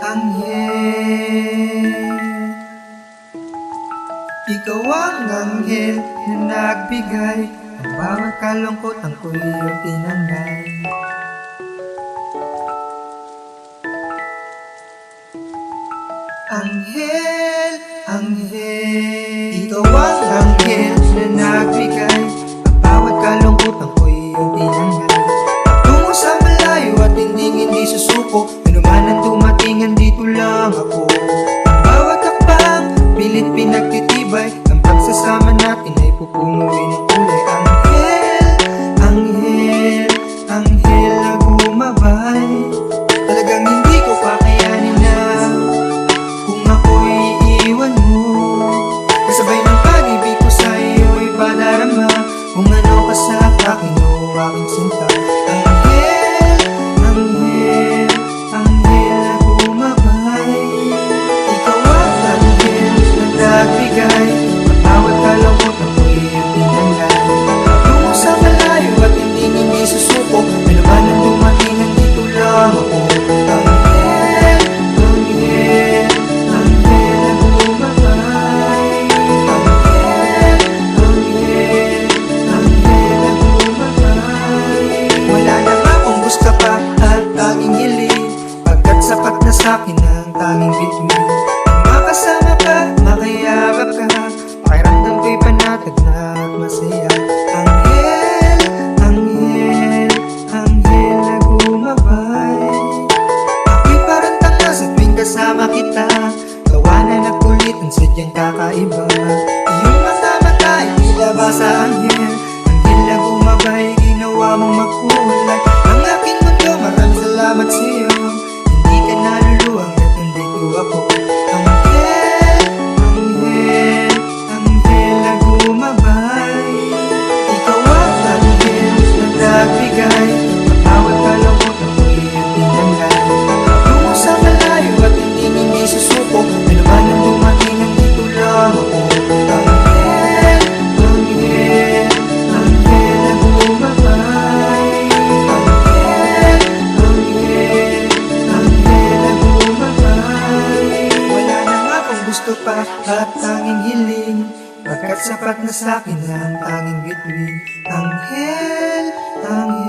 Anghel, ikaw ang anghel na nagbigay. Ang bawat kalungkot ang ko'y iyong tinanggay. Anghel, anghel, ikaw ang anghel na nagbigay. Ang bawat kalungkot ang ko'y iyong tinanggay. Tungo sa malayo at hindi susuko, ano man ang dumating, andito lang ako. Ang bawat hakbang, pilit pinagtitibay. Ang pagsasama natin ay pupunuin ng kulay. Anghel, anghel na gumabay. Talagang hindi ko kakayanin na kung ako'y iiwan mo. Kasabay ng pag-ibig ko sa iyo'y padarama. Kung ano ka sa akin o aking sinta. Anghel, anghel, anghel na gumabay. Ikaw ang anghel na nagbigay. Bawat kalungkot ako'y iyong tinanggay. Tungo sa malayo at hindi susuko, ano man ang dumating, nandito lang ako. Anghel, anghel, anghel na gumabay. Anghel, anghel, anghel na gumabay. Wala na nga kung gusto pa at tanging hiling, pagkat sapat na sa'kin ang tanging bituin. Makasama ka, makayagap ka, pakiramdam ko'y panatag na at masaya. Anghel, anghel, anghel na gumabay. Ako'y parang tanga sa tuwing kasama kita. Tawanan at kulit ang sadyang kakaiba. Iyong mata ay tila ba sa anghel. Anghel na gumabay, ginawa mong makulay ang aking mundo. Maraming salamat sa'yo. Hindi ka naluluwang at nandito ako. Anghel, anghel, anghel na gumabay. Ikaw ang anghel na nagbigay. Bawat kalungkot ako'y iyong tinanggay. Tungo sa malayo at hindi susuko, ano man ang dumating, nandito lang ako. Anghel, anghel, anghel na gumabay. Anghel, anghel, anghel na gumabay. Wala na nga kung gusto pa at tanging hiling, pagkat sapat na sa'kin ang tanging bituin. Anghel, anghel.